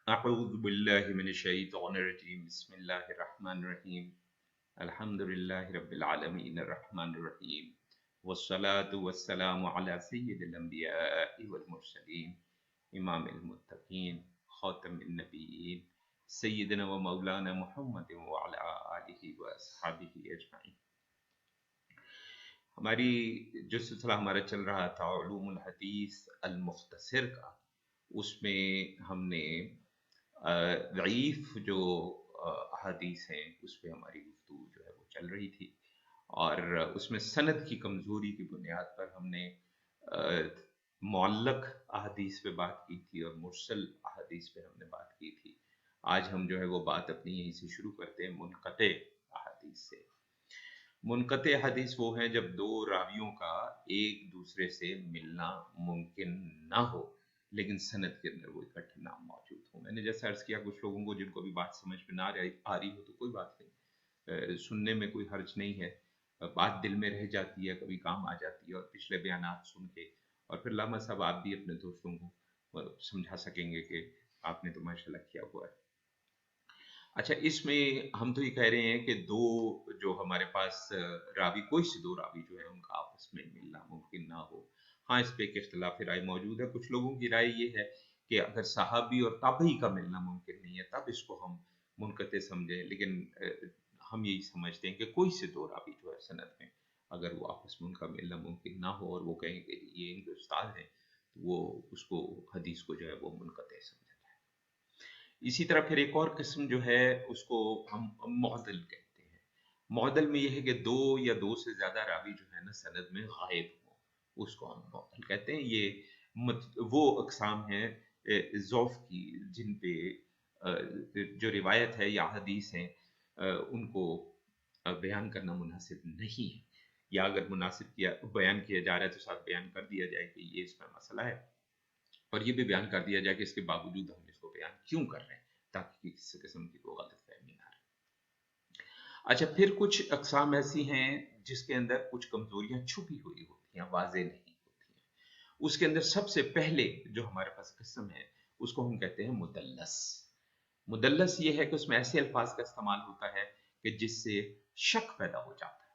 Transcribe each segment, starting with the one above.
أعوذ بالله من الشيطان الرجيم بسم الله الرحمن الرحيم الحمد لله رب العالمين الرحمن الرحيم والصلاة والسلام على سيد الأنبياء والمرسلين إمام المتقين خاتم النبيين سيدنا ومولانا محمد وعلى آله وأصحابه أجمعين. ہماری جو سلسلہ ہمارا چل رہا تھا علوم الحدیث المختصر کا، اس میں ہم نے ضعیف جو احادیث ہیں اس پہ ہماری گفتگو جو ہے وہ چل رہی تھی، اور اس میں سند کی کمزوری کی بنیاد پر ہم نے معلق احادیث پہ بات کی تھی اور مرسل احادیث پہ ہم نے بات کی تھی. آج ہم جو ہے وہ بات اپنی یہیں سے شروع کرتے ہیں منقطع احادیث سے. منقطع حدیث وہ ہیں جب دو راویوں کا ایک دوسرے سے ملنا ممکن نہ ہو لیکن سند کے اندر وہ اکٹھے نام موجود ہو. میں نے جیسے عرض کیا کچھ لوگوں کو جن کو بھی بات سمجھ میں نہ آ رہی ہو تو کوئی بات نہیں، سننے میں کوئی حرج نہیں ہے، بات دل میں رہ جاتی ہے، کبھی کام آ جاتی ہے، اور پچھلے بیانات سن کے اور پھر علامہ صاحب آپ بھی اپنے دوستوں کو سمجھا سکیں گے کہ آپ نے تو ماشاءاللہ کیا ہوا ہے. اچھا، اس میں ہم تو یہ کہہ رہے ہیں کہ دو جو ہمارے پاس راوی، کوئی سے دو راوی جو ہے ان کا آپس میں ملنا ممکن نہ ہو. ہاں، اس پہ ایک اختلاف رائے موجود ہے. کچھ لوگوں کی رائے یہ ہے کہ اگر صحابی اور تابعی کا ملنا ممکن نہیں ہے تب اس کو ہم منقطع سمجھیں، لیکن ہم یہی سمجھتے ہیں کہ کوئی سے دو راوی جو ہے سند میں اگر وہ آپس میں ان کا ملنا ممکن نہ ہو اور وہ کہیں کہ یہ ان کے استاد ہیں تو وہ اس کو حدیث کو جو ہے وہ منقطع سمجھا جائے. اسی طرح پھر ایک اور قسم جو ہے اس کو ہم معدل کہتے ہیں. معدل میں یہ ہے کہ دو یا دو سے زیادہ راوی جو ہے نا سند میں غائب ہوں، اس کو ہم معدل کہتے ہیں. یہ وہ اقسام ہیں ضعف کی جن پہ جو روایت ہے یا حدیث ہیں ان کو بیان کرنا مناسب نہیں ہے، یا اگر مناسب بیان کیا جا رہا ہے تو ساتھ بیان کر دیا جائے کہ یہ اس میں مسئلہ ہے، اور یہ بھی بیان کر دیا جائے کہ اس کے باوجود ہم اس کو بیان کیوں کر رہے ہیں تاکہ کسی قسم کی وہ غلط فہمی نہ رہے. اچھا، پھر کچھ اقسام ایسی ہیں جس کے اندر کچھ کمزوریاں چھپی ہوئی ہوتی ہیں، واضح نہیں ہوتی ہیں. اس کے اندر سب سے پہلے جو ہمارے پاس قسم ہے اس کو ہم کہتے ہیں مدلس. مدلس یہ ہے کہ اس میں ایسے الفاظ کا استعمال ہوتا ہے کہ جس سے شک پیدا ہو جاتا ہے.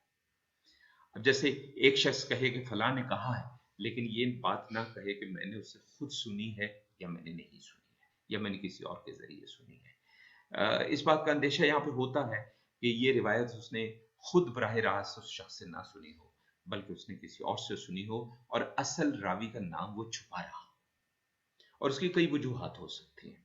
اب جیسے ایک شخص کہے کہ فلاں نے کہا ہے، لیکن یہ بات نہ کہے کہ میں نے اس سے خود سنی ہے یا میں نے نہیں سنی ہے یا میں نے کسی اور کے ذریعے سنی ہے. اس بات کا اندیشہ یہاں پہ ہوتا ہے کہ یہ روایت اس نے خود براہ راست اس شخص سے نہ سنی ہو بلکہ اس نے کسی اور سے سنی ہو اور اصل راوی کا نام وہ چھپا رہا، اور اس کی کئی وجوہات ہو سکتی ہیں.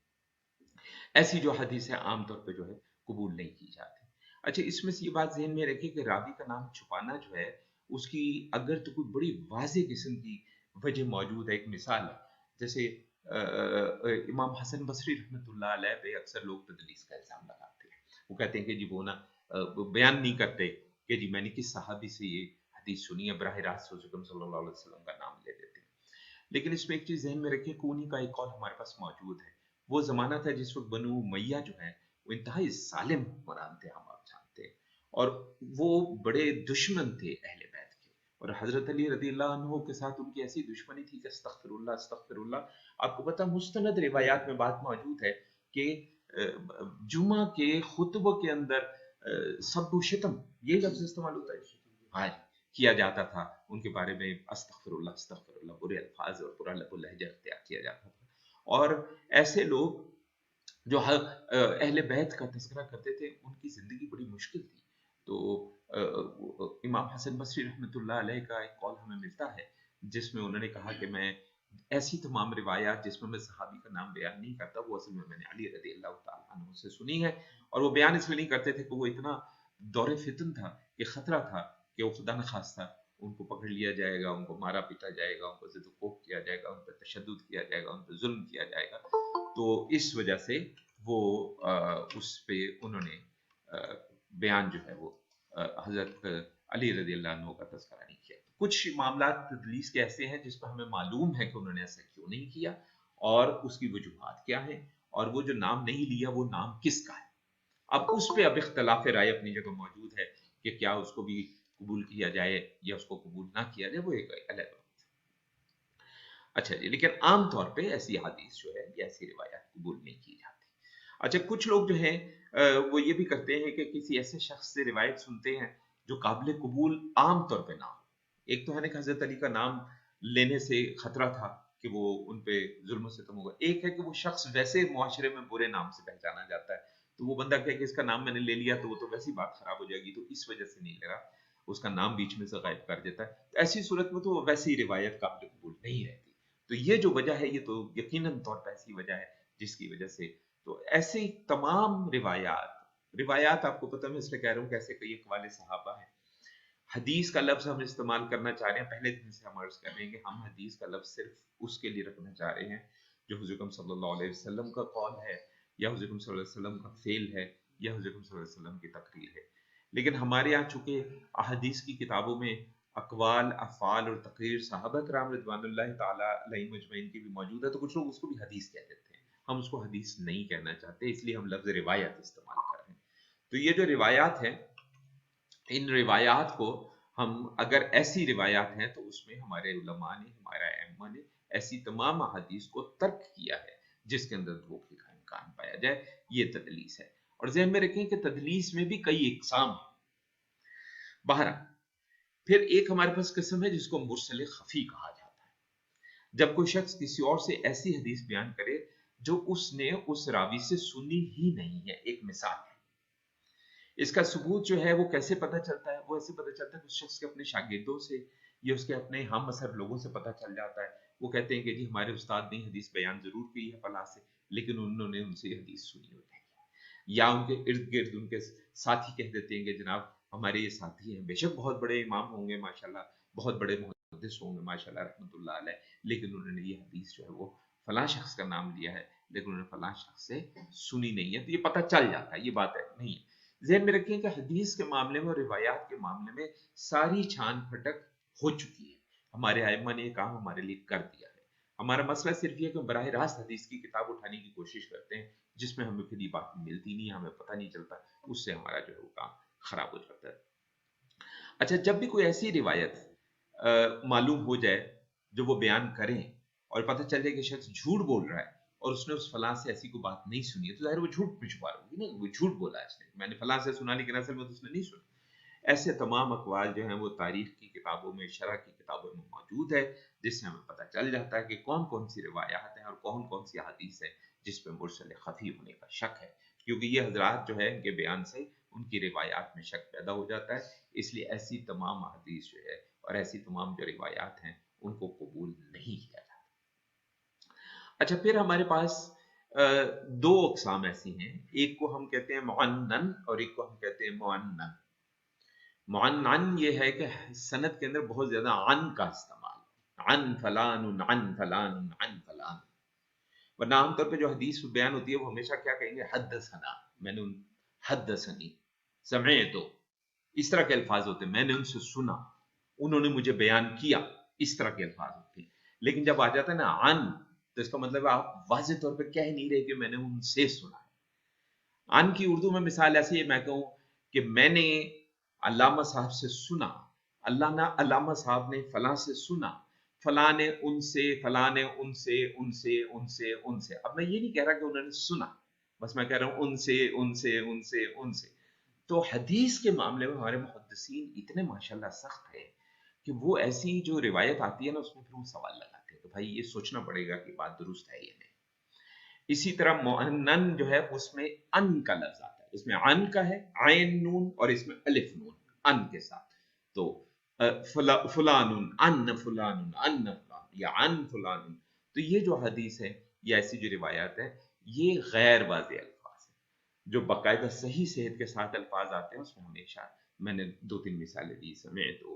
ایسی جو حدیث ہے عام طور پہ جو ہے قبول نہیں کی جاتی. اچھا، اس میں سے یہ بات ذہن میں رکھیے کہ راوی کا نام چھپانا جو ہے اس کی اگر تو کوئی بڑی واضح قسم کی وجہ موجود ہے. ایک مثال ہے، جیسے امام حسن بصری رحمۃ اللہ علیہ پہ اکثر لوگ تدلیس کا الزام لگاتے ہیں. وہ کہتے ہیں کہ جی وہ نا بیان نہیں کرتے کہ جی میں نے کس صحابی سے یہ حدیث سنی ہے، براہ راست حضور صلی اللہ علیہ وسلم کا نام لے دیتے ہیں. لیکن اس میں ایک چیز ذہن میں رکھیں کہ انہی کا ایک قول ہمارے پاس موجود ہے. وہ زمانہ تھا جس وقت بنو امیہ جو ہے وہ انتہائی ظالم حکمران تھے، ہم آپ جانتے ہیں، اور وہ بڑے دشمن تھے اہل بیت کے. اور حضرت علی رضی اللہ عنہ کے ساتھ ان کی ایسی دشمنی تھی کہ استغفر اللہ استغفر اللہ. آپ کو پتہ مستند روایات میں بات موجود ہے کہ جمعہ کے خطبوں کے اندر سب و شتم یہ لفظ استعمال ہوتا ہے، ہاں کیا جاتا تھا ان کے بارے میں، استغفر اللہ برے الفاظ اور برا لہجہ اختیار کیا جاتا تھا. اور ایسے لوگ جو اہل بیت کا تذکرہ کرتے تھے ان کی زندگی بڑی مشکل تھی. تو امام حسن بصری رحمۃ اللہ علیہ کا ایک قول ہمیں ملتا ہے جس میں انہوں نے کہا کہ میں ایسی تمام روایات جس میں میں صحابی کا نام بیان نہیں کرتا وہ اصل میں نے علی رضی اللہ تعالیٰ عنہ سے سنی ہے. اور وہ بیان اس لیے نہیں کرتے تھے کہ وہ اتنا دور فتن تھا کہ خطرہ تھا کہ وہ خدا نخواستہ ان کو پکڑ لیا جائے گا، ان کو مارا پیٹا جائے گا، ان کو ضد و کوف کیا جائے گا، ان پر تشدد کیا جائے گا، ان پر ظلم کیا جائے گا. تو اس وجہ سے وہ اس پہ انہوں نے بیان جو ہے وہ حضرت علی رضی اللہ عنہ کا تذکرہ نہیں کیا. کچھ معاملات تدلیس کے ایسے ہیں جس پر ہمیں معلوم ہے کہ انہوں نے ایسا کیوں نہیں کیا اور اس کی وجوہات کیا ہیں، اور وہ جو نام نہیں لیا وہ نام کس کا ہے. اب اس پہ اب اختلاف رائے اپنی جگہ موجود ہے کہ کیا اس کو بھی قبول کیا جائے یا اس کو قبول نہ کیا جائے، وہ ایک الگ بات. اچھا جی، لیکن عام طور پہ ایسی حدیث جو ہے یا ایسی روایات قبول نہیں کی جاتی. अच्छा, कुछ लोग जो हैं वो ये भी करते हैं कि किसी ऐसे शख्स से रिवायत सुनते हैं जो काबिल कबूल आम तौर पे ना हो। एक तो है ना कि हजरत अली का नाम लेने से खतरा था कि वो उन पे जुल्म सितम होगा, एक है कि वो शख्स वैसे मुआशरे में बुरे नाम से पहचाना जाता है, तो वो बंदा कहे कि इसका नाम मैंने ले लिया तो वो तो वैसी बात खराब हो जाएगी, तो इस वजह से नहीं ले रहा, उसका नाम बीच में से गायब कर देता है। तो ऐसी सूरत में तो वैसी रिवायत काबिल कबूल नहीं रहती। तो ये जो वजह है ये तो यकीनन तौर पर ऐसी वजह है जिसकी वजह से, तो ऐसे ही तमाम रिवायात, रिवायात आपको पता, मैं इसलिए कह रहा हूँ कैसे कई अक़वाल सहाबा है। हदीस का लफ्ज हम इस्तेमाल करना चाह रहे हैं, पहले दिन से हम अर्ज कर रहे हैं कि हम हदीस का लफ्ज सिर्फ उसके लिए रखना चाह रहे हैं जो हुज़ूर सल्लल्लाहु अलैहि वसल्लम का कौल है, या हुज़ूर सल्लल्लाहु अलैहि वसल्लम का फेल है, या हुज़ूर सल्लल्लाहु अलैहि वसल्लम की तकरीर है। लेकिन हमारे यहाँ चूंकि अहदीस की किताबों में अकवाल, अफ़ाल और तकरीर सहाबा किराम रिज़वानुल्लाहि तआला अलैहिम अजमईन की भी मौजूद है, तो कुछ लोग उसको भी हदीस कह देते हैं। हम उसको हदीस नहीं कहना चाहते, इसलिए हम लफ्ज रिवायत इस्तेमाल कर रहे हैं। तो ये जो रिवायात है, इन रिवायात को हम, अगर ऐसी रिवायात हैं तो उसमें हमारे उलमा ने, हमारा अइम्मा ने ऐसी तमाम अहादीस को तर्क किया है जिसके अंदर धोखे का इम्कान पाया जाए, ये तदलीस है। और ज़हन में रखें कि तदलीस में भी कई इकसाम है। बहरहाल, फिर एक हमारे पास किस्म है जिसको मुरसल खफी कहा जाता है, जब कोई शख्स किसी और से ऐसी हदीस बयान करे जो उसने उस रावी से सुनी ही नहीं है। एक मिसाल है, इसका सबूत जो है वो कैसे पता चलता है, वो ऐसे पता चलता है कि उस शख्स के अपने शागिर्दों से या उसके अपने हम मसहब लोगों से पता चल जाता है। वो कहते हैं कि जी हमारे उस्ताद ने हदीस बयान जरूर की है फलां से, लेकिन उन्होंने उनसे हदीस सुनी होती है। या उनके इर्द गिर्द उनके साथी कह देते हैं कि जनाब हमारे ये साथी हैं, बेशक बहुत बड़े इमाम होंगे माशाल्लाह, बहुत बड़े मुहद्दिस होंगे माशाल्लाह रहमतुल्लाह अलैह, लेकिन उन्होंने ये हदीस जो है वो फलां शख्स का नाम लिया है, लेकिन उन्होंने फलां शख्स से सुनी नहीं है। तो ये पता चल जाता है, ये बात है नहीं है। ज़हन में रखें कि हदीस के मामले में और रिवायात के मामले में सारी छान फटक हो चुकी है। हमारे आइम्मा ने ये काम हमारे लिए कर दिया है। हमारा मसला सिर्फ ये कि बराह रास्त हदीस की किताब उठाने की कोशिश करते हैं, जिसमें हमें फिर ये बात मिलती नहीं, हमें पता नहीं चलता, उससे हमारा जो है वो काम खराब हो जाता है। अच्छा, जब भी कोई ऐसी रिवायत मालूम हो जाए जो वो बयान करें और पता चल जाए कि शख्स झूठ बोल रहा है और उसने उस फलां से ऐसी कोई बात नहीं सुनी है, तो जाहिर वो झूठ में छुपा रही है ना, वो झूठ बोला है इसने, मैंने फलां से सुना लेकिन असल में तो उसने नहीं सुना। ऐसे तमाम अक़वाल जो हैं वो तारीख की किताबों में, शरह की किताबों में मौजूद है, जिससे हमें पता चल जाता है कि कौन कौन सी रिवायात हैं और कौन कौन सी हदीस है जिस पे मुरसल खफी होने का शक है। क्योंकि ये हजरात जो है इनके बयान से उनकी रिवायात में शक पैदा हो जाता है, इसलिए ऐसी तमाम हदीस जो है और ऐसी तमाम जो रिवायात हैं उनको कबूल नहीं किया जाता। अच्छा, फिर हमारे पास दो अक़साम ऐसी हैं, एक को हम कहते हैं मुअन्नन और एक को हम कहते हैं मुअन्नन। मुअन्नन ये है कि सनद के अंदर बहुत ज्यादा अन का इस्तेमाल, अन फलान अन फलान अन फलान, वरना आमतौर पे जो हदीस बयान होती है वो हमेशा क्या कहेंगे, हद्दसना, मैंने उन, हद्दसनी, समेअतु, इस तरह के अल्फाज होते हैं, मैंने उनसे सुना, उन्होंने मुझे बयान किया, इस तरह के अल्फाज होते हैं। लेकिन जब आ जाता है ना अन, तो इसका मतलब आप वाज़ेह तौर पे कह नहीं रहे कि मैंने उनसे सुना है। अन की उर्दू में मिसाल ऐसी है, मैं कहूं कि मैंने अल्लामा साहब से सुना, अल्लामा साहब ने फलां से सुना, फलां ने उनसे, फलां ने उनसे, उनसे, उनसे, उनसे। अब मैं ये नहीं कह रहा कि उन्होंने सुना, बस मैं कह रहा हूं उनसे, उनसे, उनसे, उनसे। तो हदीस के मामले में हमारे मुहद्दिसीन इतने माशाल्लाह सख्त है कि वो ऐसी जो रिवायत आती है ना उसमें फिर वो सवाल लगाते हैं, तो भाई ये सोचना पड़ेगा कि बात दुरुस्त है या नहीं। इसी तरह मुअन्नन जो है उसमें अन का लफ्ज आता है, इसमें अन का है, आयन नून, और इसमें अलिफ नून अन के साथ। तो फुलानुन अन फुलानुन अन फुलान या अन फुलानुन। तो ये जो हदीस है, ये ऐसी जो रिवायात है, ये गैर वाज़ेह अल्फाज है। जो बाकायदा सही सेहत के साथ अल्फाज आते हैं उसमें हमेशा, मैंने दो तीन मिसालें दी, समय तो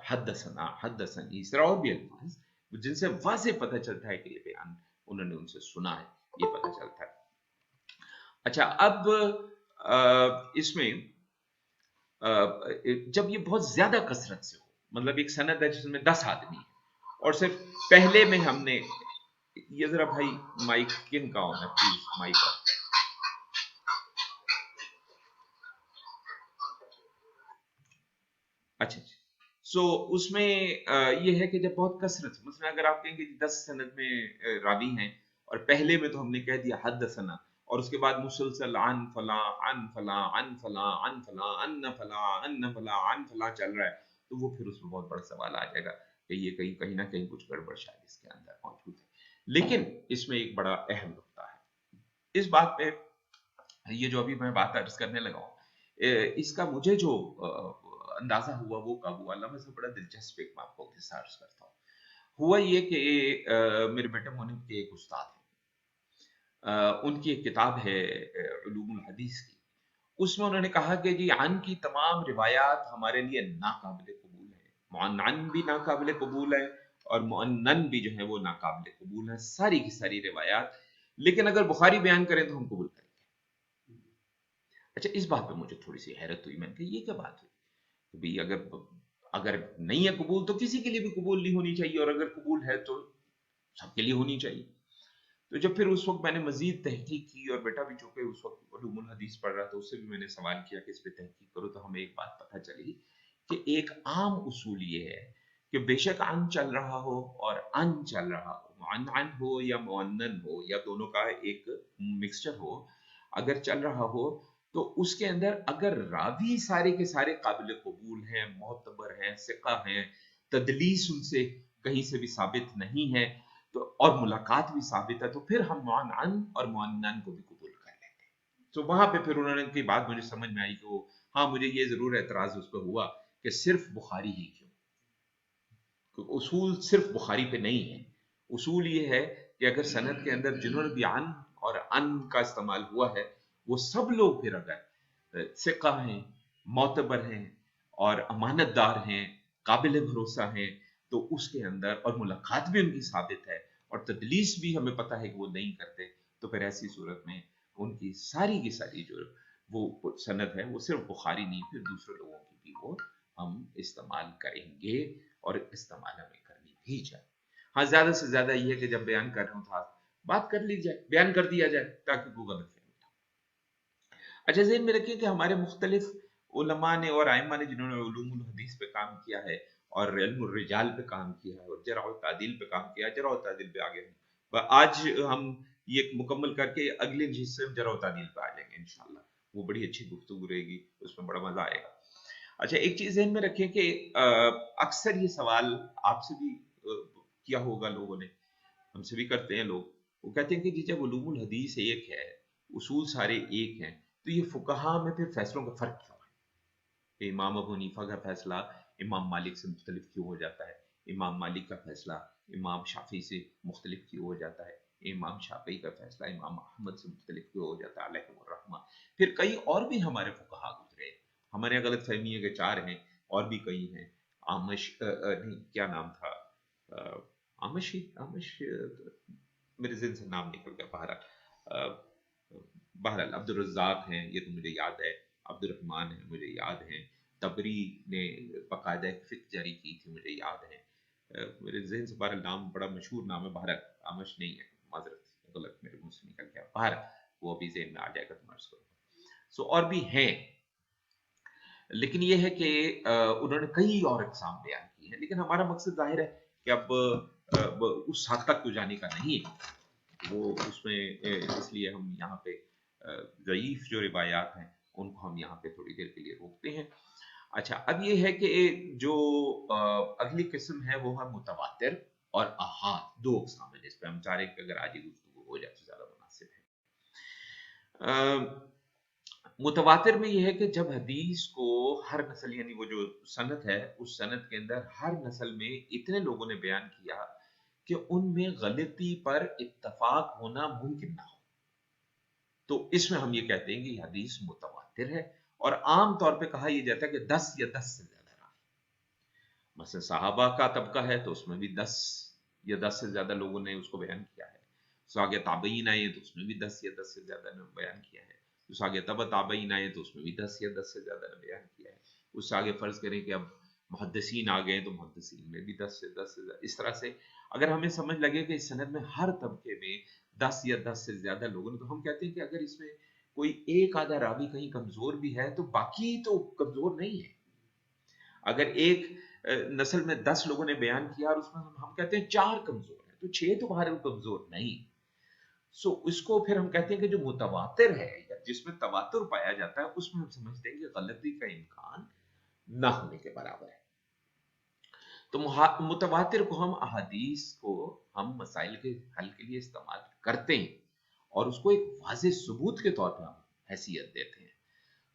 हद्दसना, हद्दसनी, इस तरह और भी अल्फाज जिनसे वाज़ेह पता चलता है कि ये बयान उन्होंने उनसे सुना है, ये पता चलता है। अच्छा, अब इसमें जब ये बहुत ज्यादा कसरत से हो, मतलब एक सनद है जिसमें 10 आदमी है और सिर्फ पहले में हमने, ये जरा भाई माइक किन का होना प्लीज, माइक ऑफ। अच्छा, सो उसमें ये है कि जब बहुत कसरत, मतलब अगर आप कहेंगे 10 सनद में रावी हैं और पहले में तो हमने कह दिया हद्दसना और उसके बाद मुसलसल अन फला अन फला अन फला अन फला अन्न फला अन्न फला अन फला चल रहा है, तो वो फिर उसमें बहुत बड़ा सवाल आ जाएगा कि ये कहीं कहीं ना कहीं कुछ गड़बड़ शायद इसके अंदर मौजूद है। लेकिन इसमें एक बड़ा अहम नुकता है इस बात पे, ये जो अभी मैं बात अर्ज करने लगा हूँ, इसका मुझे जो अंदाजा हुआ वो कब हुआ, अल्लाह से बड़ा दिलचस्प एक मैं आपको किस्सा अर्ज करता हूँ। हुआ ये कि मेरे बेटे मोनिब के एक उस्ताद हैं, उनकी एक किताब है उलूमुल हदीस की, उसमें उन्होंने कहा कि जी अन की तमाम रिवायात हमारे लिए नाकाबिल कबूल है, मुअन्नन भी नाकाबिल कबूल है और मुअन्नन भी जो है वो नाकाबिल कबूल है, सारी की सारी रिवायात, लेकिन अगर बुखारी बयान करें तो हम कबूल करेंगे। अच्छा, इस बात पे मुझे थोड़ी सी हैरत हुई, मैंने कहा ये क्या बात हुई कि भाई अगर अगर नहीं है कबूल तो किसी के लिए भी कबूल नहीं होनी चाहिए, और अगर कबूल है तो सबके लिए होनी चाहिए। तो जब फिर उस वक्त मैंने मजीद तहकीक की, और बेटा भी चूंकि उस वक्त उलूमुल हदीस पढ़ रहा था, उससे भी मैंने सवाल किया कि इस पे तहकीक करो, तो हमें एक बात पता चली कि एक आम उसूल ये है कि बेशक अन चल रहा हो और अन चल रहा हो, मुअन्नन हो या मुअन्नन हो या दोनों का एक मिक्सचर हो, अगर चल रहा हो तो उसके अंदर अगर रावी सारे के सारे काबिल कबूल हैं, मोतबर हैं, सिक्का हैं, तदलीस उनसे कहीं से भी साबित नहीं है, तो और मुलाकात भी साबित है, तो फिर हम मुअन्नन और मुअन्नन को भी कबूल कर लेते हैं। तो वहां पे फिर उन्होंने की बात मुझे समझ में आई कि वो, हाँ मुझे ये जरूर एतराज उस पर हुआ कि सिर्फ बुखारी ही क्यों, उसूल सिर्फ बुखारी पे नहीं है। उसूल ये है कि अगर सनद के अंदर जिन्होंने भी अन और अन का इस्तेमाल हुआ है, वो सब लोग फिर अगर सिक्का हैं, मोतबर हैं और अमानतदार हैं, काबिल भरोसा हैं, तो उसके अंदर और मुलाकात भी उनकी साबित है और तदलीस भी हमें पता है कि वो नहीं करते, तो फिर ऐसी सूरत में उनकी सारी की सारी जो वो सनद है वो सिर्फ बुखारी नहीं, फिर दूसरे लोगों की भी वो हम इस्तेमाल करेंगे और इस्तेमाल हमें करनी भी चाहिए। हाँ, ज्यादा से ज्यादा ये है कि जब बयान कर रहा हूँ था बात कर ली जाए, बयान कर दिया जाए ताकि वो गलत फहमी ना हो। अच्छा, ज़हन में रखिए कि हमारे मुख्तलिफ उलमा ने और आइम्मा ने जिन्होंने उलूमुल हदीस पे काम किया है और इल्मुर रिजाल पे काम किया है और जरह और तादील पे काम किया है, जरह और तादील पे आगे हम आज हम ये मुकम्मल करके अगले हिस्से में जरह और तादील पे आ जाएंगे इंशाल्लाह। वो बड़ी अच्छी गुफ्तगू रहेगी, उसमें बड़ा मजा आएगा। अच्छा, एक चीज ध्यान में रखें कि अक्सर ये सवाल आपसे भी किया होगा लोगों ने, हमसे भी करते हैं लोग, वो कहते हैं कि जी जब उलूमुल हदीस एक है, उसूल सारे एक हैं, तो ये फुकहा में फिर फैसलों का फर्क क्यों है कि इमाम अबू हनीफा का फैसला इमाम मालिक से मुख्तलिफ क्यों हो जाता है, इमाम मालिक का फैसला इमाम शाफी से मुख्तलिफ क्यों हो जाता है, इमाम शाफी का फैसला इमाम अहमद से मुख्तलिफ क्यों हो जाता है अलैहिर्रहमा। फिर कई और भी हमारे फुकहा गुजरे, हमारे गलत फहमी है कि चार हैं, और भी कई हैं, आमश नहीं क्या नाम था, आमश ही आमश, मेरे ज़हन से नाम निकल गया, बहरहाल अब्दुल रज़्ज़ाक़ हैं, ये तो मुझे याद है, अब्दुल रहमान है मुझे याद है, तबरी ने बाकायदा एक फिक जारी की थी मुझे याद है, मेरे ज़हन से बहरहाल नाम बड़ा मशहूर नाम है, बहरहाल आमश नहीं है, माजरत गलत मेरे मुंह से निकल गया, बहरहाल वो अभी ज़हन में आ जाएगा तो मैं अर्ज़ करूँगा। सो और भी हैं, लेकिन ये है कि उन्होंने कई और इकसाम बयान की हैं, लेकिन हमारा मकसद जाहिर है कि अब उस हद तक तो जाने का नहीं है, वो उसमें इसलिए हम यहाँ पे ज़ईफ जो रिवायात हैं उनको हम यहाँ पे थोड़ी देर के लिए रोकते हैं। अच्छा, अब ये है कि जो अगली किस्म है वो है मुतवातिर और अहाद, दो इकसाम है, जिस पे हम चाह रहे हैं कि अगर आज ही गुफ्तगू हो जाए तो ज्यादा मुनासिब है। मुतवातिर में यह है कि जब हदीस को हर नस्ल, यानी वो जो सनद है, उस सनद के अंदर हर नस्ल में इतने लोगों ने बयान किया कि उनमें गलती पर इत्तफाक होना मुमकिन ना हो, तो इसमें हम ये कहते हैं कि हदीस मुतवातिर है। और आम तौर पे कहा यह जाता है कि 10 या 10 से ज्यादा रावी, मसलन सहाबा का तबका है तो उसमें भी 10 या 10 से ज्यादा लोगों ने उसको बयान किया है, तो आगे ताबईन आए तो उसमें भी 10 या 10 से ज्यादा ने बयान किया है, उससे आगे तब ताबईन आए तो उसमें भी 10 या 10 से ज्यादा ने बयान किया है, उससे आगे फर्ज करें कि अब मुहद्दिसीन आ गए तो मुहद्दिसीन में भी 10 से 10 से, इस तरह से अगर हमें समझ लगे कि इस सनद में हर तबके में 10 या 10 से ज्यादा लोगों ने, तो हम कहते हैं कि अगर इसमें कोई एक आधा रावी कहीं कमजोर भी है तो बाकी तो कमजोर नहीं है। अगर एक नस्ल में 10 लोगों ने बयान किया और उसमें हम कहते हैं 4 कमजोर है, तो 6 तो बाहर कमजोर नहीं। सो इसको फिर हम कहते हैं कि जो मुतवातिर है या जिसमें तवातुर पाया जाता है उसमें हम समझते हैं कि गलती का इम्कान ना होने के बराबर है। तो मुतवातिर को हम अहादीस को हम मसाइल के हल के लिए इस्तेमाल करते हैं और उसको एक वाज़ेह सबूत के तौर पर हम हैसियत देते हैं।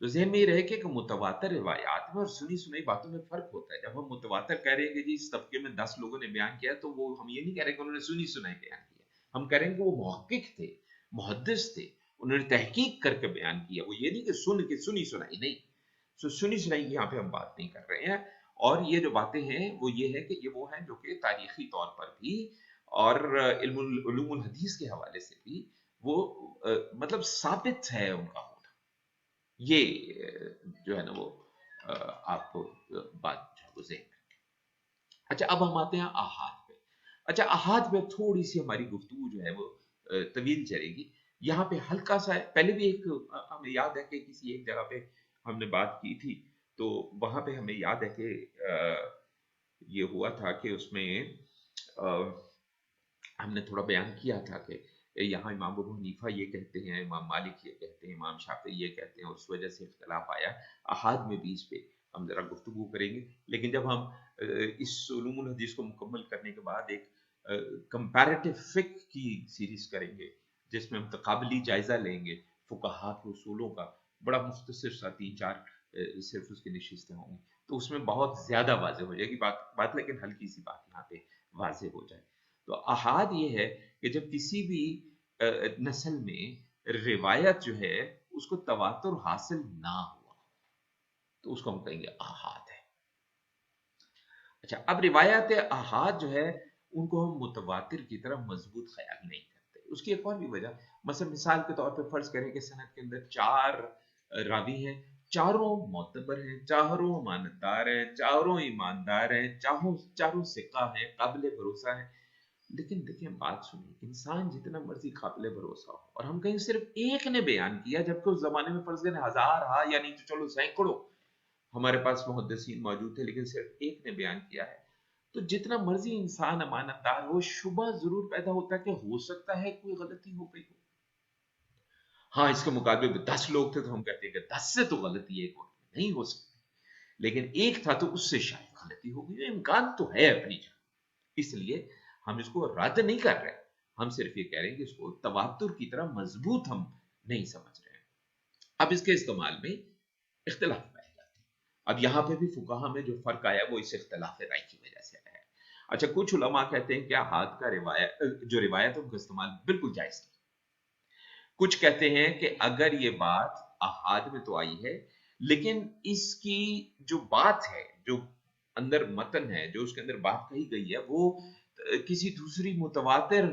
तो ज़हन में ये रहे कि मुतवातिर रिवायात में और सुनी सुनाई बातों में फ़र्क होता है। जब हम मुतवातिर कह रहे हैं कि जी इस तबके में 10 लोगों ने बयान किया, तो वो हम ये नहीं कह रहे कि उन्होंने सुनी सुनाई बयान किया। हम कह रहे हैं कि वो मुहक्किक थे, मुहद्दिस थे, उन्होंने तहकीक करके बयान किया। वो ये नहीं कि सुन के सुनी सुनाई नहीं। सो सुनी सुनाई की यहाँ पे हम बात नहीं कर रहे हैं। और ये जो बातें हैं वो ये है कि ये वो हैं जो कि तारीखी तौर पर भी और उलूमुल हदीस के हवाले से भी वो मतलब साबित है उनका होना। ये जो है ना वो आपको बात जो है वो ज़हन में। अच्छा, अब हम आते हैं आहाद पे। अच्छा, आहाद में थोड़ी सी हमारी गुफ्तगू जो है वो तवील चलेगी। यहाँ पे हल्का सा है, पहले भी एक हमें याद है कि किसी एक जगह पे हमने बात की थी, तो वहां पे हमें याद है कि ये हुआ था कि उसमें हमने थोड़ा बयान किया था कि यहाँ इमाम अबू हनीफा ये कहते हैं, इमाम मालिक ये कहते हैं, इमाम शाफी ये कहते हैं, और उस वजह से इख्तलाफ आया। अहाद में भी इस पे हम जरा गुफ्तगू करेंगे। लेकिन जब हम इस उलूमुल हदीस को मुकम्मल करने के बाद एक कंपैरेटिव फिक्र की सीरीज करेंगे जिसमें हम तकाबली जायजा लेंगे फुकहा के उसूलों का, बड़ा मुख्तसर सा 3-4 सिर्फ उसकी नशिस्तें होंगी, तो उसमें बहुत ज्यादा वाज़ेह हो जाएगी बात, लेकिन हल्की सी बात यहाँ पे वाज़ेह हो जाए। तो अहाद ये है कि जब किसी भी नस्ल में रिवायत जो है उसको तवातुर हासिल ना हुआ, तो उसको हम कहेंगे अहाद है। अच्छा, अब रिवायत अहाद जो है उनको हम मुतवातिर की तरह मजबूत ख्याल नहीं करते। उसकी एक और भी वजह, मतलब मिसाल के तौर पर फर्ज करें कि सनद के अंदर 4 रावी हैं, चारों मोतबर हैं, चारों अमानतदार हैं, चारों ईमानदार हैं, चारों सिक्का हैं, काबिल भरोसा हैं। लेकिन देखिए, बात सुनिए, इंसान जितना मर्जी काबिल भरोसा हो और हम कहीं सिर्फ एक ने बयान किया, जबकि उस जमाने में फर्ज करें हजार हा या नहीं तो चलो सैकड़ों हमारे पास मुहद्दिसीन मौजूद थे, लेकिन सिर्फ एक ने बयान किया है, तो जितना मर्जी इंसान अमानतदार हो, शुबह जरूर पैदा होता है कि हो सकता है कोई गलती हो गई हो। हाँ, इसके मुकाबले में 10 लोग थे तो हम कहते हैं कि 10 से तो गलती एक वक्त में नहीं हो सकती, लेकिन एक था तो उससे शायद गलती हो गई, इम्कान तो है अपनी जगह। इसलिए हम इसको रद्द नहीं कर रहे, हम सिर्फ ये कह रहे हैं कि इसको तवातुर की तरह मजबूत हम नहीं समझ रहे हैं। अब इसके इस्तेमाल में इख्तिलाफ पाए जाते हैं। अब यहाँ पे भी फुकाहा में जो फर्क आया वो इस इख्तिलाफ राय की वजह से आया है। अच्छा, कुछ उलमा कहते हैं कि हाथ का रिवायत है उनका इस्तेमाल बिल्कुल जायज नहीं। कुछ कहते हैं कि अगर ये बात अहाद में तो आई है, लेकिन इसकी जो बात है, जो अंदर मतन है, जो उसके अंदर बात कही गई है, वो किसी दूसरी मुतवातिर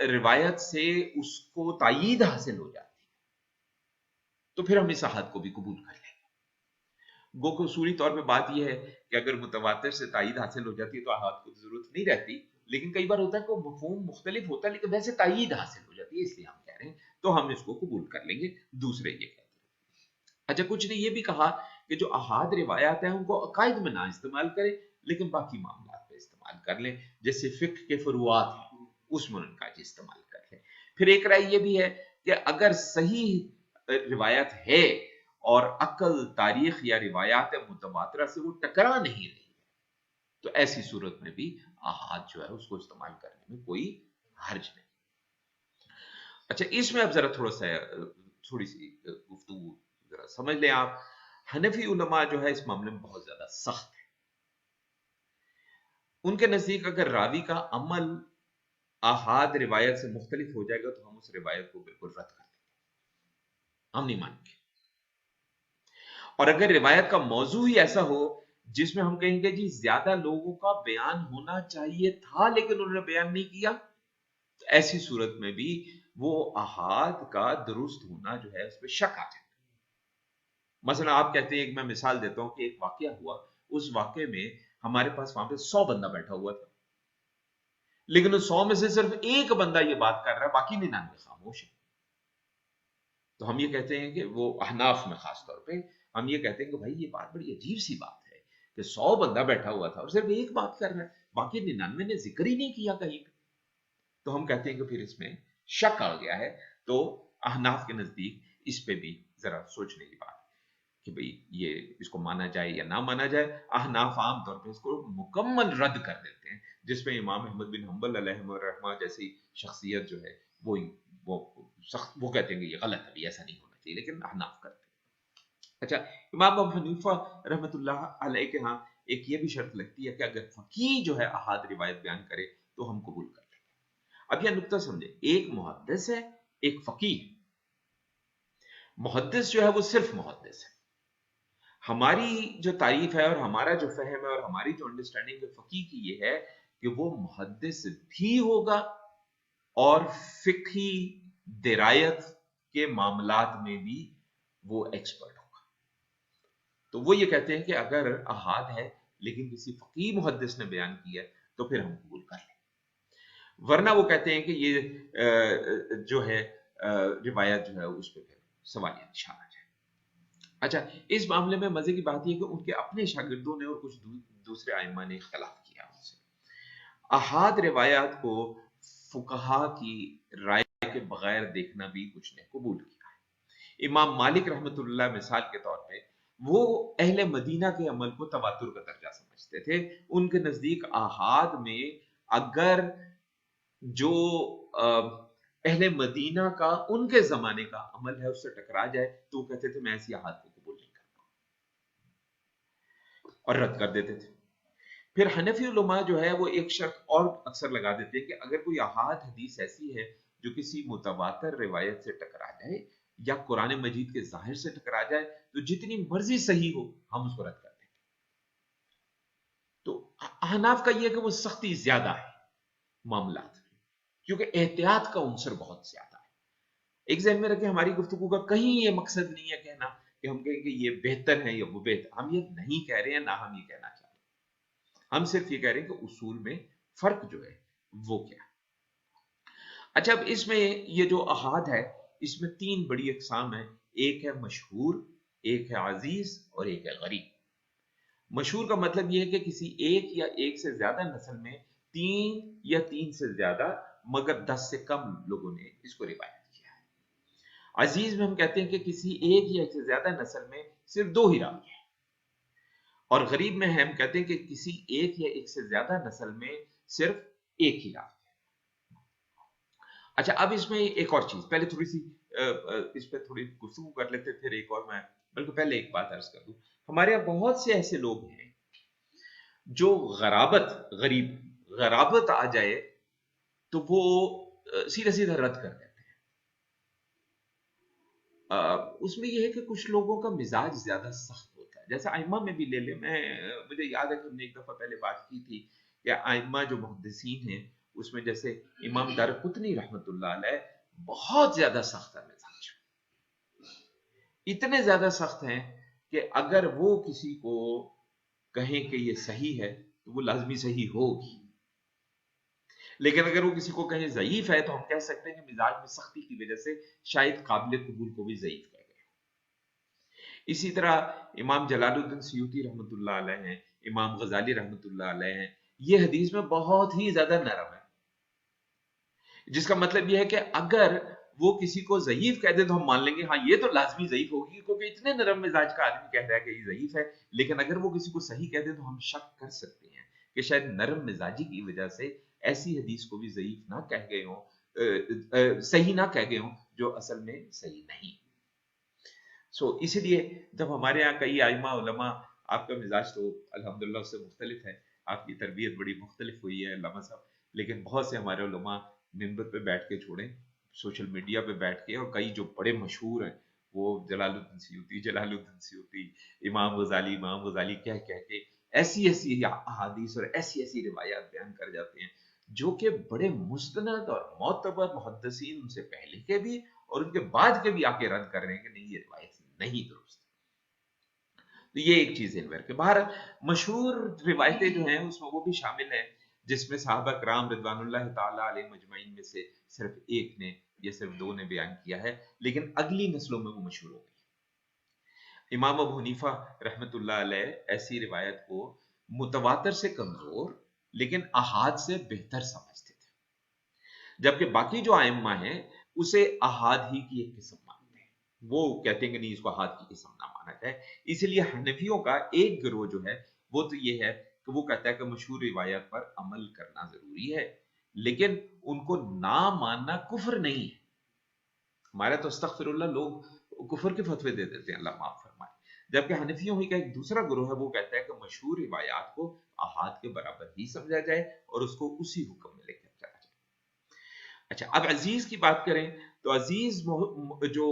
रिवायत से उसको तायीद हासिल हो जाती है, तो फिर हम इस अहाद को भी कबूल कर लेंगे। गो को उसूली तौर पे बात यह है कि अगर मुतवातिर से तायीद हासिल हो जाती है तो अहाद को जरूरत नहीं रहती, लेकिन कई बार होता है कि मफहूम मुख्तलिफ होता है, लेकिन वैसे तायीद हासिल हो जाती है, इसलिए हम कह रहे हैं तो हम इसको कबूल कर लेंगे। दूसरे ये कहते हैं। अच्छा, कुछ ने ये भी कहा कि जो अहाद रिवायात है उनको अकायद में ना इस्तेमाल करें, लेकिन बाकी मामला पे इस्तेमाल कर लें, जैसे फिक्र के फरुआत हैं उसमें उनका इस्तेमाल कर लें। फिर एक राय ये भी है कि अगर सही रिवायत है और अकल, तारीख या रिवायात मुतवातिरा से वो टकरा नहीं रही है, तो ऐसी सूरत में भी अहाद जो है उसको इस्तेमाल करने में कोई हर्ज नहीं। अच्छा, इसमें अब जरा थोड़ी सी गुफ्तगू जरा समझ लें आप। हनफी उलमा जो है इस मामले में बहुत ज्यादा सख्त है। उनके नजदीक अगर रावी का अमल अहाद रिवायत से मुख्तलिफ हो जाएगा तो हम उस रिवायत को बिल्कुल रद्द कर देंगे, हम नहीं मानेंगे। और अगर रिवायत का मौजू ही ऐसा हो जिसमें हम कहेंगे जी ज्यादा लोगों का बयान होना चाहिए था लेकिन उन्होंने बयान नहीं किया, तो ऐसी सूरत में भी वो अहाद का दुरुस्त होना जो है उस पर शक आ जाए। मसलन आप कहते हैं, मैं मिसाल देता हूं कि एक वाकया हुआ, उस वाकये में हमारे पास वहां पे 100 बंदा बैठा हुआ था, लेकिन उस 100 में से सिर्फ एक बंदा ये बात कर रहा है, बाकी 99 खामोश है। तो हम ये कहते हैं कि वो अहनाफ में खास तौर पे हम ये कहते हैं कि भाई ये बात बड़ी अजीब सी बात है कि 100 बंदा बैठा हुआ था और सिर्फ एक बात कर रहा है, बाकी 99 ने जिक्र ही नहीं किया कहीं पे। तो हम कहते हैं कि फिर इसमें शक आ गया है, तो अहनाफ के नजदीक इस पे भी जरा सोचने की बात है कि भाई ये इसको माना जाए या ना माना जाए। अहनाफ आम तौर पे इसको मुकम्मल रद्द कर देते हैं, जिसमें इमाम अहमद बिन हम्बल अलैहिर्रहमा जैसी शख्सियत जो है वो सख्त वो कहते हैं कि ये गलत है, ऐसा नहीं होना चाहिए, लेकिन अहनाफ करते हैं। अच्छा, इमाम अबू हनीफा रहमतुल्लाह अलैह के यहाँ एक ये भी शर्त लगती है कि अगर फकीह जो है अहाद रिवायत बयान करे तो हम कबूल कर लेंगे। अब यह नुक्ता समझे, एक मुहद्दिस है, एक फकीह है। मुहद्दिस जो है वो सिर्फ मुहद्दिस है। हमारी जो तारीफ है और हमारा जो फहम है और हमारी जो अंडरस्टैंडिंग है फकीह की ये है कि वो मुहद्दिस भी होगा और फिक्ही दिरायत के मामलात में भी वो एक्सपर्ट होगा। तो वो ये कहते हैं कि अगर अहाद है लेकिन किसी फकीह मुहद्दिस ने बयान किया तो फिर हम कबूल कर लें, वरना वो कहते हैं कि ये जो है रिवायत जो है उस पर फिर सवालिया निशान आ जाए। अच्छा, इस मामले में मजे की बात यह कि उनके अपने शागिर्दों ने और कुछ दूसरे आइम्मा ने इख्तलाफ किया उनसे। अहाद रिवायात को फुकहा की राय के बगैर देखना भी कुछ ने कबूल किया है। इमाम मालिक रहमतुल्लाह मिसाल के तौर पे वो अहले मदीना के अमल को तवातुर का दर्जा समझते थे। उनके नजदीक आहाद में अगर जो अहले मदीना का उनके जमाने का अमल है उससे टकरा जाए तो वो कहते थे मैं ऐसी आहाद को कबूल नहीं करता और रद्द कर देते थे। फिर हनफी उलमा जो है वो एक शर्त और अक्सर लगा देते हैं कि अगर कोई आहाद हदीस ऐसी है जो किसी मुतवातर रिवायत से टकरा जाए या कुरान मजीद के जाहिर से टकरा जाए तो जितनी मर्जी सही हो हम उसको रद्द कर देंगे। तो अहनाफ का यह है कि वो सख्ती ज्यादा है मामलात में, क्योंकि एहतियात का उनसर बहुत ज्यादा है। एक ज़हन में रखें, हमारी गुफ्तगू का कहीं ये मकसद नहीं है कहना कि हम कहें कि ये बेहतर है या वो बेहतर, हम ये नहीं कह रहे हैं, ना हम ये कहना चाहते हैं। हम सिर्फ ये कह रहे हैं कि उसूल में फर्क जो है वो क्या है। अच्छा, अब इसमें ये जो अहाद है इसमें तीन बड़ी अकसाम है। एक है मशहूर, एक है अजीज और एक है गरीब। मशहूर का मतलब यह है कि किसी एक या एक से ज्यादा नस्ल में तीन या तीन से ज्यादा मगर 10 से कम लोगों ने इसको रिवायत किया है। अजीज में हम कहते हैं कि किसी एक या एक से ज्यादा नस्ल में सिर्फ दो ही रावी हैं, और गरीब में हम कहते हैं कि किसी एक या एक से ज्यादा नस्ल में सिर्फ एक ही रावी है। अच्छा, अब इसमें एक और चीज, पहले थोड़ी सी इस पर थोड़ी गुफ्तगू कर लेते, फिर एक और मैं बल्कि पहले एक बात अर्ज कर दूं। हमारे यहाँ बहुत से ऐसे लोग हैं जो गराबत आ जाए तो वो सीधा सीधा रद्द कर देते हैं। उसमें यह है कि कुछ लोगों का मिजाज ज्यादा सख्त होता है, जैसे आइम्मा में भी ले ले। मुझे याद है कि हमने एक दफा पहले बात की थी कि आइम्मा जो मुहद्दिसीन हैं उसमें जैसे इमाम दारकुतनी रहमतुल्लाह अलैह बहुत ज्यादा सख्त है मिजाज, इतने ज्यादा सख्त हैं कि अगर वो किसी को कहें कि ये सही है तो वो लाजमी सही होगी, लेकिन अगर वो किसी को कहें ज़ईफ है तो हम कह सकते हैं कि मिजाज में सख्ती की वजह से शायद काबिल कबूल को भी ज़ईफ कह गए। इसी तरह इमाम जलालुद्दीन सयूती रहमतुल्लाह अलैह हैं, इमाम गजाली रहमतुल्लाह अलैह हैं, ये हदीस में बहुत ही ज्यादा नरम है, जिसका मतलब यह है कि अगर वो किसी को ज़ईफ कह दे तो हम मान लेंगे हाँ ये तो लाजमी ज़ईफ होगी, क्योंकि इतने नरम मिजाज का आदमी कह रहा है कि ये ज़ईफ है। लेकिन अगर वो किसी को सही कह दे तो हम शक कर सकते हैं कि शायद नरम मिजाजी की वजह से ऐसी हदीस को भी ज़ईफ ना कह गए हों, सही ना कह गए हों जो असल में सही नहीं। इसीलिए जब हमारे यहाँ कई आइमा उलमा, आपका मिजाज तो अल्हम्दुलिल्लाह उससे मुख्तलिफ है, आपकी तरबियत बड़ी मुख्तलिफ हुई है अल्लामा साहब, लेकिन बहुत से हमारे उलमा मिंबर पे बैठ के छोड़ें, सोशल मीडिया पे बैठ के, और कई जो बड़े मशहूर हैं वो जलालुद्दीन सयूती, इमाम गजाली कह कह के ऐसी ऐसी अहादीस और ऐसी ऐसी रिवायात बयान कर जाते हैं जो कि बड़े मुस्तनद और मोतबर मुहद्दिसीन उनसे पहले के भी और उनके बाद के भी आके रद्द कर रहे हैं कि नहीं ये रिवायत नहीं दुरुस्त। तो ये एक चीज है कि बाहर मशहूर रिवायतें जो हैं उसमें वो भी शामिल हैं जिसमें साहबा कराम रिदवानुल्लाह ताला अलैहिम अजमईन में से सिर्फ एक ने या सिर्फ दो ने बयान किया है, लेकिन अगली नस्लों में वो मशहूर हो गई। इमाम अबू हनीफा रहमतुल्लाह अलैह ऐसी रिवायत को मुतवातर से कमजोर लेकिन अहाद से बेहतर समझते थे। जबकि बाकी जो आइम्मा हैं उसे अहाद ही की एक किस्म मानते हैं, वो कहते हैं कि नहीं, इसको अहाद की किस्म ना माना जाए। इसलिए हनफियों का एक गिरोह जो है वो तो ये है कि वो कहता है कि मशहूर रिवायत पर अमल करना जरूरी है, लेकिन उनको ना मानना कुफ्र नहीं है। हमारे तो अस्तगफिरुल्लाह लोग कुफर के फतवे दे देते हैं, अल्लाह माफ फरमाए। जबकि हनफियों ही का एक दूसरा ग्रोह है, वो कहता है कि मशहूर रिवायात को अहाद के बराबर ही समझा जाए और उसको उसी हुक्म में लेकर चला जाए। अच्छा, अब अजीज की बात करें तो अजीज जो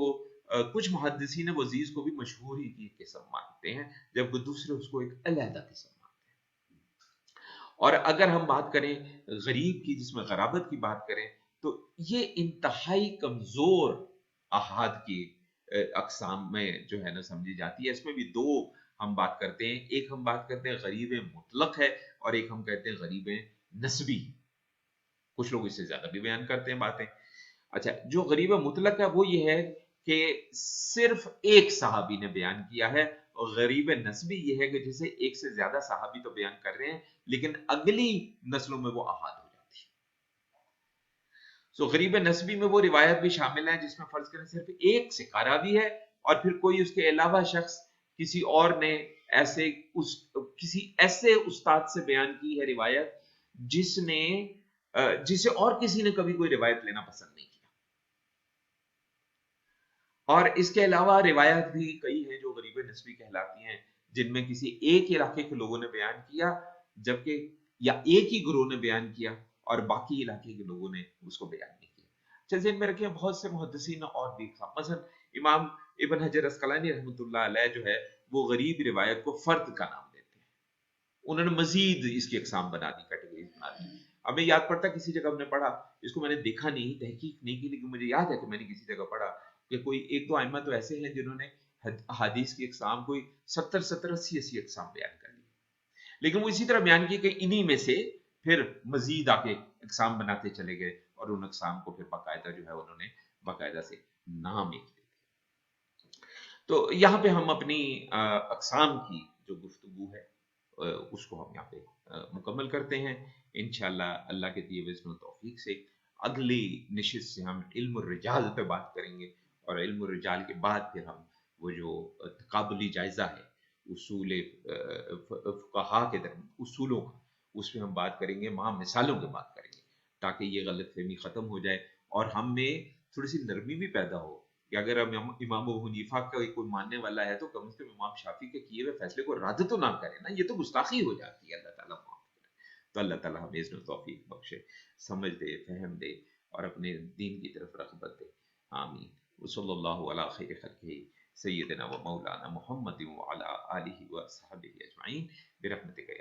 कुछ मुहद्दिसीन है वो अजीज को भी मशहूर ही की किस्म मानते हैं, जबकि दूसरे उसको एक अलहदा किस्म मानते हैं। और अगर हम बात करें गरीब की, जिसमें गराबत की बात करें, तो ये इंतहाई कमजोर अहाद की अकसाम में जो है ना समझी जाती है। इसमें भी दो हम बात करते हैं, एक हम बात करते हैं गरीब मुतलक है और एक हम कहते हैं गरीब नस्बी। कुछ लोग इससे ज्यादा भी बयान करते हैं बातें। अच्छा, जो गरीब मुतलक है वो ये है कि सिर्फ एक सहाबी ने बयान किया है, और गरीब नस्बी ये है कि जिसे एक से ज्यादा सहाबी तो बयान कर रहे हैं लेकिन अगली नस्लों में वो अहाद हो जाती है। सो गरीब नस्बी में वो रिवायत भी शामिल है जिसमें फर्ज करें सिर्फ एक सिकारा भी है और फिर कोई उसके अलावा शख्स किसी और ने ऐसे किसी ऐसे उस्ताद से बयान की है रिवायत जिसने जिसे और किसी ने कभी कोई रिवायत लेना पसंद नहीं किया। और इसके अलावा रिवायत भी कई हैं जो गरीब नस्बी कहलाती हैं, जिनमें किसी एक इलाके के लोगों ने बयान किया, जबकि या एक ही गुरु ने बयान किया और बाकी इलाके के लोगों ने उसको बयान नहीं किया। चलिए में रखें बहुत से मुहद्दिसीन और भी मसलन इमाम इब्न हजर अस्कलानी रहमतुल्लाह अलैह जो है वो गरीब रिवायत को फर्द का नाम देते हैं। उन्होंने मजीद इसकी अकसाम बना दी, कैटेगरीज बना दी। हमें याद पड़ता किसी जगह हमने पढ़ा, इसको मैंने देखा नहीं, तहकीक नहीं की, लेकिन मुझे याद है कि मैंने किसी जगह पढ़ा कि कोई एक दो आइम्मा तो ऐसे हैं जिन्होंने हदीस की अकसाम कोई 70 80 अकसाम बयान कर ली, लेकिन वो इसी तरह बयान किए कि इन्हीं में से फिर मजीद आके अकसाम बनाते चले गए और उन अकसाम को फिर बाकायदा जो है उन्होंने बाकायदा से नाम एक दे दिया। तो यहाँ पे हम अपनी अकसाम की जो गुफ्तगू है उसको हम यहाँ पे मुकम्मल करते हैं। इंशाल्लाह अल्लाह के दिए हुए तौफीक से अगली निशिस्त से हम इल्म रिजाल पे बात करेंगे, और इल्म रिजाल के बाद फिर हम वो जो तकाबुली जायजा है उसूल फुक़हा के दरमियान उसूलों का, उसमें हम बात करेंगे, वहाँ मिसालों की बात करेंगे, ताकि ये गलतफहमी खत्म हो जाए और हम में थोड़ी सी नरमी भी पैदा हो कि अगर हम इमाम अबू हनीफा का कोई मानने वाला है तो कम से कम इमाम शाफी के किए हुए फैसले को रद्द तो ना करे ना, ये तो गुस्ताखी हो जाती है। अल्लाह ताला माफ करे। तो अल्लाह ताला हमें इज़्न तौफीक बख्शे, समझ दे, फहम दे और अपने दीन की तरफ रग़बत दे। आमीन। वसल्लल्लाहु अला खैरि खल्क़िही सय्यिदना व मौलाना मुहम्मद व अला आलिहि व अस्हाबिही अजमईन बिरहमतिका